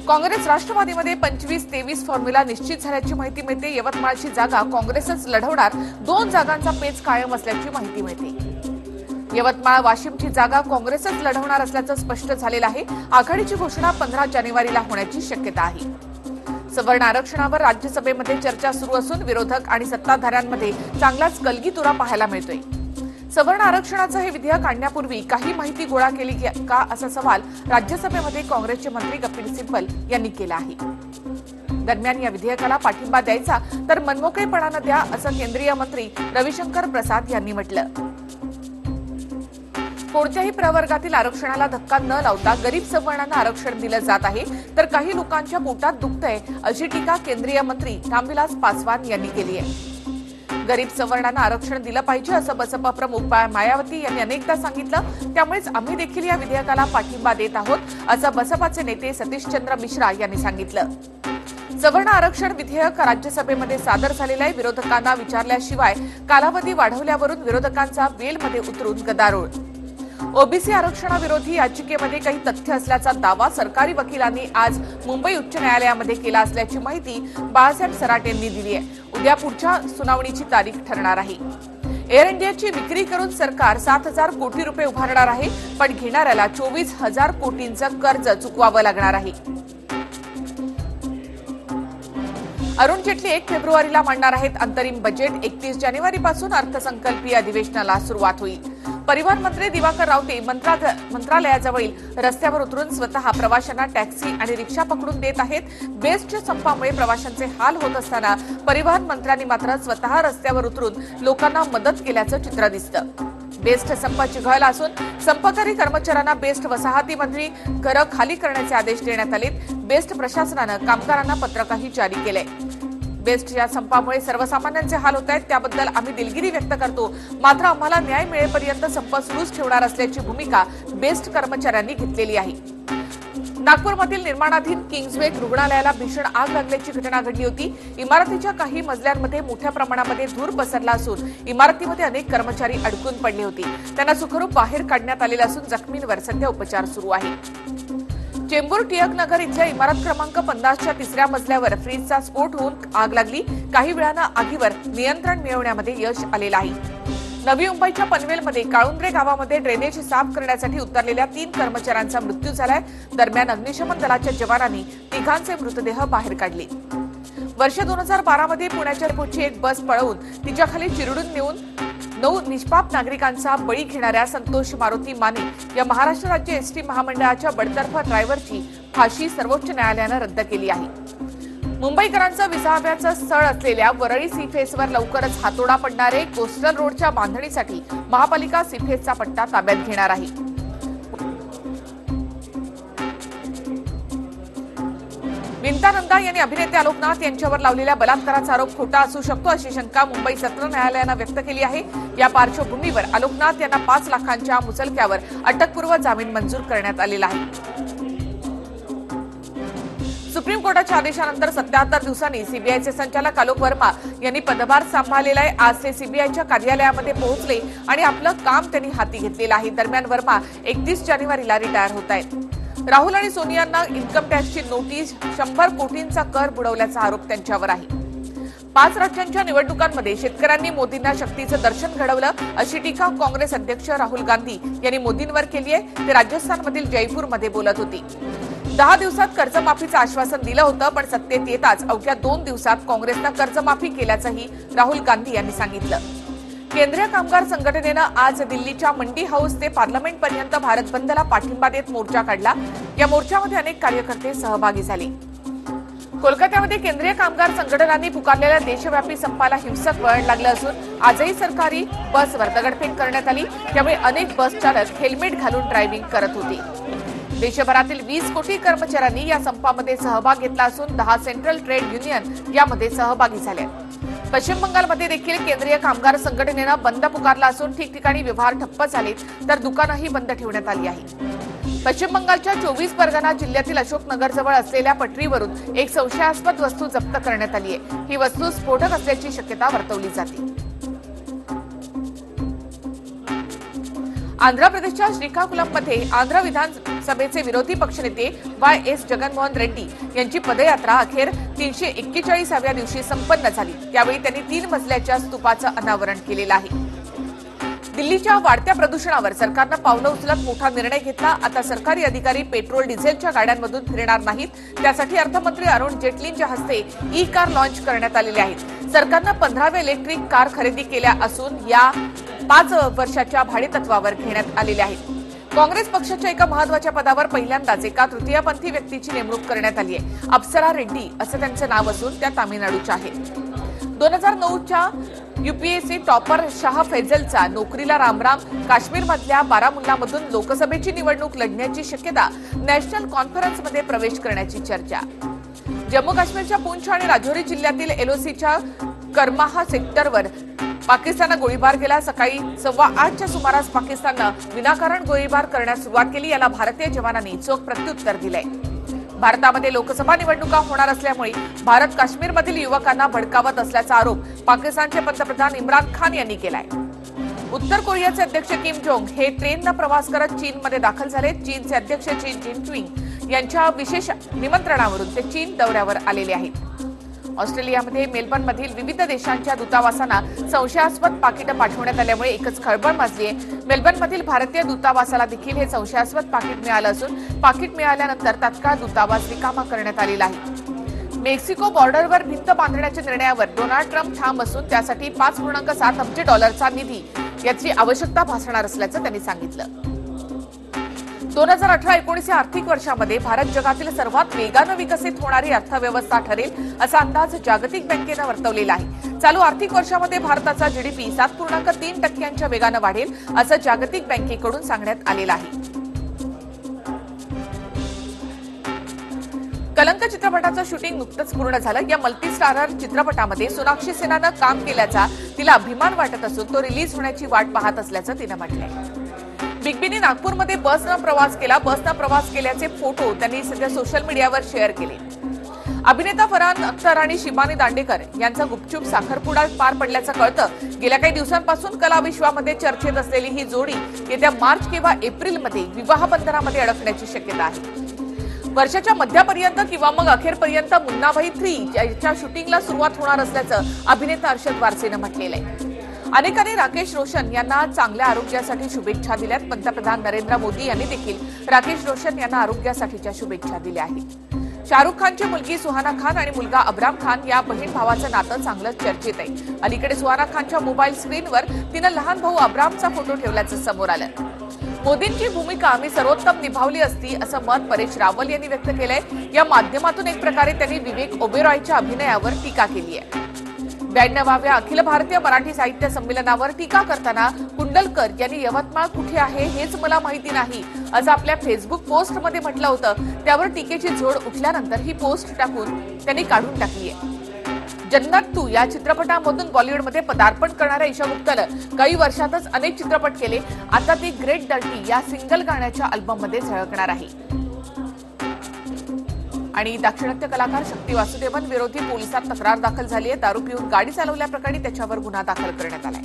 काँग्रेस राष्ट्रवादीमध्ये 25-23 फॉर्म्युला निश्चित झाल्याची माहिती मिळते। यवतमाळची जागा काँग्रेसच लढवणार, 2 जागांचा पेच कायम असल्याची माहिती मिळते। यवतमाळ वाशिमची जागा काँग्रेसच लढवणार असल्याचं स्पष्ट झालेलं आहे। आघाडीची घोषणा 15 जानेवारीला होण्याची शक्यता आहे। सवर्ण आरक्षणावर राज्यसभेमध्ये चर्चा सुरू असून विरोधक आणि सत्ताधाऱ्यांमध्ये चांगलाच कलगीतुरा पाहायला मिळतोय। सवर्ण आरक्षणाचं हे विधेयक आणण्यापूर्वी काही माहिती गोळा केली का असा सवाल राज्यसभेमध्ये काँग्रेसचे मंत्री कपिल सिब्बल यांनी केला आहे। दरम्यान या विधेयकाला पाठिंबा द्यायचा तर मनमोकळेपणानं द्या असं केंद्रीय मंत्री रविशंकर प्रसाद यांनी म्हटलं। कोणत्याही प्रवर्गातील आरक्षणाला धक्का न लावता गरीब सवर्णांना आरक्षण दिलं जात आहे, तर काही लोकांच्या पोटात दुखतंय अशी टीका केंद्रीय मंत्री रामविलास पासवान यांनी केली आहे। गरीब सवर्णांना आरक्षण दिलं पाहिजे असं बसपा प्रमुख मायावती यांनी अनेकदा सांगितलं, त्यामुळेच आम्ही देखील या विधेयकाला पाठिंबा देत आहोत असं बसपाचे नेते सतीशचंद्र मिश्रा यांनी सांगितलं। सवर्ण आरक्षण विधेयक राज्यसभेमध्ये सादर झालेलं आहे। विरोधकांना विचारल्याशिवाय कालावधी वाढवल्यावरून विरोधकांचा वेलमध्ये उतरून गदारोळ। ओबीसी आरक्षणाविरोधी याचिकेमध्ये काही तथ्य असल्याचा दावा सरकारी वकिलांनी आज मुंबई उच्च न्यायालयामध्ये केला असल्याची माहिती बाळासाहेब सराट यांनी दिली आहे। उद्या पुढच्या सुनावणीची तारीख ठरणार आहे। एअर इंडियाची विक्री करून सरकार 7,000 कोटी रुपये उभारणार आहे, पण घेणाऱ्याला 24,000 कोटींचं कर्ज चुकवावं लागणार आहे। अरुण जेटली 1 फेब्रुवारीला मांडणार आहेत अंतरिम बजेट। 31 जानेवारीपासून अर्थसंकल्पीय अधिवेशनाला सुरुवात होईल। परिवहन मंत्री दिवाकर रावते मंत्रालयाजवळील रस्त्यावर उतरून स्वतः प्रवाशांना टॅक्सी आणि रिक्षा पकडून देत आहेत। बेस्टच्या संपामुळे प्रवाशांचे हाल होत असताना परिवहन मंत्र्यांनी मात्र स्वतः रस्त्यावर उतरून लोकांना मदत केल्याचं चित्र दिसतं। बेस्ट संप चिघळला असून संपकरी कर्मचाऱ्यांना बेस्ट वसाहतीमधली घरं खाली करण्याचे आदेश देण्यात आले। बेस्ट प्रशासनानं कामगारांना पत्रकही जारी केलंय। बेस्टच्या संपामुळे सर्वसामान्यांचे हाल होत आहेत, त्याबद्दल आम्ही दिलगिरी व्यक्त करतो, मात्र आम्हाला न्याय मिळेपर्यंत संप सुरूच ठेवणार असल्याची भूमिका बेस्ट कर्मचाऱ्यांनी घेतलेली आहे। नागपूरमधील निर्माणाधीन किंग्जवे रुग्णालयाला भीषण आग लागल्याची घटना घडली होती। इमारतीच्या काही मजल्यांमध्ये मोठ्या प्रमाणामध्ये धूर पसरला असून इमारतीमध्ये अनेक कर्मचारी अडकून पडले होते। त्यांना सुखरूप बाहेर काढण्यात आलेलं असून जखमींवर सध्या उपचार सुरू आहेत। चेंबूर टिळक नगर इथल्या इमारत क्रमांक 50च्या 3ऱ्या मजल्यावर फ्रीजचा स्फोट होऊन आग लागली। काही वेळानं आगीवर नियंत्रण मिळवण्यामध्ये यश आलेलं आहे। नवी मुंबईच्या पनवेलमध्ये काळुंद्रे गावामध्ये ड्रेनेज साफ करण्यासाठी उतरलेल्या 3 कर्मचाऱ्यांचा मृत्यू झालाय। दरम्यान अग्निशमन दलाच्या जवानांनी 3घांचे मृतदेह बाहेर काढले। वर्ष 2012 मध्ये पुण्याच्या डेपोची एक बस पळवून तिच्याखाली चिरडून नेऊन 9 निष्पाप नागरिकांचा बळी घेणाऱ्या संतोष मारुती माने या महाराष्ट्र राज्य एसटी महामंडळाच्या बडतर्फ ड्रायव्हरची फाशी सर्वोच्च न्यायालयानं रद्द केली आहे। मुंबईकरांचं विसाव्याचं स्थळ असलेल्या वरळी सी फेसवर लवकरच हातोडा पडणार आहे। कोस्टल रोडच्या बांधणीसाठी महापालिका सी फेसचा पट्टा ताब्यात घेणार आहे। विंता नंदा यांनी अभिनेते आलोकनाथ यांच्यावर लावलेल्या बलात्काराचा आरोप खोटा असू शकतो अशी शंका मुंबई सत्र न्यायालयानं व्यक्त केली आहे। या पार्श्वभूमीवर आलोकनाथ यांना 5 लाखांच्या मुचलक्यावर अटकपूर्व जामीन मंजूर करण्यात आलेला आहे। सुप्रीम कोर्टाच्या आदेशानंतर 77 दिवसांनी सीबीआयचे संचालक आलोक वर्मा यांनी पदभार सांभाळलेला आहे। आज ते सीबीआयच्या कार्यालयामध्ये पोहोचले आणि आपलं काम त्यांनी हाती घेतलेलं आहे। दरम्यान वर्मा 31 जानेवारीला रिटायर होत आहेत। राहुल आणि सोनियांना इन्कम टॅक्सची नोटीस, 100 कोटींचा कर बुडवल्याचा आरोप त्यांच्यावर आहे। 5 राज्यांच्या निवडणुकांमध्ये शेतकऱ्यांनी मोदींना शक्तीचं दर्शन घडवलं अशी टीका काँग्रेस अध्यक्ष राहुल गांधी यांनी मोदींवर केली आहे। ते राजस्थानमधील जयपूरमध्ये बोलत होते। 10 दिवसात कर्जमाफीचं आश्वासन दिलं होतं, पण सत्तेत येताच अवघ्या 2 दिवसात काँग्रेसनं कर्जमाफी केल्याचंही राहुल गांधी यांनी सांगितलं। केंद्रीय कामगार संघटनेनं आज दिल्लीच्या मंडी हाऊस ते पार्लमेंटपर्यंत भारत बंदला पाठिंबा देत मोर्चा काढला। या मोर्चामध्ये अनेक कार्यकर्ते सहभागी झाले। कोलकात्यामध्ये केंद्रीय कामगार संघटनांनी पुकारलेल्या देशव्यापी संपाला हिंसक वळण लागलं असून आजही सरकारी बसवर दगडफेक करण्यात आली। त्यामुळे अनेक बस चालक हेल्मेट घालून ड्रायव्हिंग करत होते। देशभरातील 20 कोटी कर्मचाऱ्यांनी या संपामध्ये सहभाग घेतला असून 10 सेंट्रल ट्रेड युनियन यामध्ये सहभागी झाल्या। पश्चिम बंगालमध्ये देखील केंद्रीय कामगार संघटनेनं बंद पुकारला असून ठिकठिकाणी व्यवहार ठप्प झालेत, तर दुकानंही बंद ठेवण्यात आली आहे। पश्चिम बंगालच्या 24 परगणा जिल्ह्यातील अशोकनगरजवळ असलेल्या पटरीवरून एक संशयास्पद वस्तू जप्त करण्यात आली आहे। ही वस्तू स्फोटक असल्याची शक्यता वर्तवली जाते। आंध्र प्रदेशच्या श्रीकाकुलममध्ये आंध्र विधानसभेचे विरोधी पक्षनेते YS जगनमोहन रेड्डी यांची पदयात्रा अखेर 341व्या दिवशी संपन्न झाली। त्यावेळी त्यांनी 3 मजल्याच्या स्तूपाचं अनावरण केलेलं आहे। दिल्लीच्या वाढत्या प्रदूषणावर सरकारनं पावलं उचलत मोठा निर्णय घेतला। आता सरकारी अधिकारी पेट्रोल डिझेलच्या गाड्यांमधून फिरणार नाहीत। त्यासाठी अर्थमंत्री अरुण जेटलींच्या हस्ते ई कार लॉन्च करण्यात आलेले आहेत। सरकारनं 15व्या इलेक्ट्रिक कार खरेदी केल्या असून या 5 वर्षाच्या भाडेतत्वावर घेण्यात आलेल्या आहेत। काँग्रेस पक्षाच्या एका महत्वाच्या पदावर पहिल्यांदाच एका तृतीयपंथी व्यक्तीची नेमणूक करण्यात आली आहे। अप्सरा रेड्डी असं त्यांचं नाव असून त्या तामिळनाडूच्या आहेत। 2009च्या यूपीएससी टॉपर शाह फैजलचा नोकरीला रामराम। काश्मीरमधल्या बारामुल्लामधून लोकसभेची निवडणूक लढण्याची शक्यता। नॅशनल कॉन्फरन्समध्ये प्रवेश करण्याची चर्चा। जम्मू काश्मीरच्या पूंछ आणि राजौरी जिल्ह्यातील एलओसीच्या करमाहा सेक्टरवर पाकिस्ताननं गोळीबार केला। सकाळी 8:15च्या सुमारास पाकिस्ताननं विनाकारण गोळीबार करण्यास सुरुवात केली। याला भारतीय जवानांनी चोख प्रत्युत्तर दिलंय। भारतामध्ये लोकसभा निवडणुका होणार असल्यामुळे भारत काश्मीरमधील युवकांना भडकावत असल्याचा आरोप पाकिस्तानचे पंतप्रधान इम्रान खान यांनी केलाय। उत्तर कोरियाचे अध्यक्ष किम जोंग हे ट्रेननं प्रवास करत चीनमध्ये दाखल झाले। चीनचे अध्यक्ष शी जिनपिंग यांच्या विशेष निमंत्रणावरून ते चीन दौऱ्यावर आलेले आहेत। ऑस्ट्रेलियामध्ये मेलबर्नमधील विविध देशांच्या दूतावासांना संशयास्पद पाकिटं पाठवण्यात आल्यामुळे एकच खळबळ माजली आहे। मेलबर्नमधील भारतीय दूतावासाला देखील हे संशयास्पद पाकिट मिळालं असून पाकिट मिळाल्यानंतर तात्काळ दूतावास रिकामा करण्यात आलेला आहे। मेक्सिको बॉर्डरवर भिंत बांधण्याच्या निर्णयावर डोनाल्ड ट्रम्प ठाम असून त्यासाठी $5.7 अब्ज निधी याची आवश्यकता भासणार असल्याचं त्यांनी सांगितलं। 2018-19 या आर्थिक वर्षामध्ये भारत जगातील सर्वात वेगानं विकसित होणारी अर्थव्यवस्था ठरेल असा अंदाज जागतिक बँकेनं वर्तवलेला आहे। चालू आर्थिक वर्षामध्ये भारताचा जीडीपी 7.3% वेगानं वाढेल असं जागतिक बँकेकडून सांगण्यात आलेलं आहे। कलंक चित्रपटाचं शूटिंग नुकतंच पूर्ण झालं। या मल्टीस्टारर चित्रपटामध्ये सोनाक्षी सिन्हानं काम केल्याचा तिला अभिमान वाटत असून तो रिलीज होण्याची वाट पाहत असल्याचं तिनं म्हटलंय। बिग बीने नागपूरमध्ये बसनं प्रवास केला। बसनं प्रवास केल्याचे फोटो त्यांनी सध्या सोशल मीडियावर शेअर केले। अभिनेता फरहान अख्तर आणि शिबानी दांडेकर यांचा गुपचूप साखरपुडा पार पडल्याचं कळतं। गेल्या काही दिवसांपासून कला विश्वामध्ये चर्चेत असलेली ही जोडी येत्या मार्च किंवा एप्रिलमध्ये विवाह बंधनामध्ये अडकण्याची शक्यता आहे। वर्षाच्या मध्यापर्यंत किंवा मग अखेरपर्यंत मुन्नाभाई 3 याच्या शूटिंगला सुरुवात होणार असल्याचं अभिनेता अर्शद वारसीनं म्हटलेलं आहे। अनेकांनी राकेश रोशन यांना चांगल्या आरोग्यासाठी शुभेच्छा दिल्यात। पंतप्रधान नरेंद्र मोदी यांनी देखील राकेश रोशन यांना आरोग्यासाठीच्या शुभेच्छा दिल्या आहेत। शाहरुख खानची मुलगी सुहाना खान आणि मुलगा अब्राम खान या बहीण भावाचं नातं चांगलं चर्चेत आहे। अलीकडे सुहाना खानच्या मोबाईल स्क्रीनवर तिनं लहान भाऊ अब्रामचा फोटो ठेवल्याचं समोर आलं। मोदींची भूमिका आम्ही सर्वोत्तम निभावली असती असं मत परेश रावल यांनी व्यक्त केलंय। या माध्यमातून एक प्रकारे त्यांनी विवेक ओबेरॉयच्या अभिनयावर टीका केली आहे। 92व्या अखिल भारतीय मराठी साहित्य संमेलनावर टीका करताना कुंडलकर यांनी यवतमाळ कुठे आहे हेच मला माहिती नाही असं आपल्या फेसबुक पोस्टमध्ये म्हटलं होतं। त्यावर टीकेची झोड उठल्यानंतर ही पोस्ट टाकून त्यांनी काढून टाकली आहे। जन्नत 2 या चित्रपटामधून बॉलिवूडमध्ये पदार्पण करणाऱ्या ईशा गुप्तानं काही वर्षातच अनेक चित्रपट केले। आता ती ग्रेट डर्टी या सिंगल गाण्याच्या अल्बममध्ये झळकणार आहे। आणि दाक्षिणात्य कलाकार शक्ती वासुदेवन विरोधी पोलिसात तक्रार दाखल झाली आहे। दारू पिऊन गाडी चालवल्याप्रकरणी त्याच्यावर गुन्हा दाखल करण्यात आला आहे।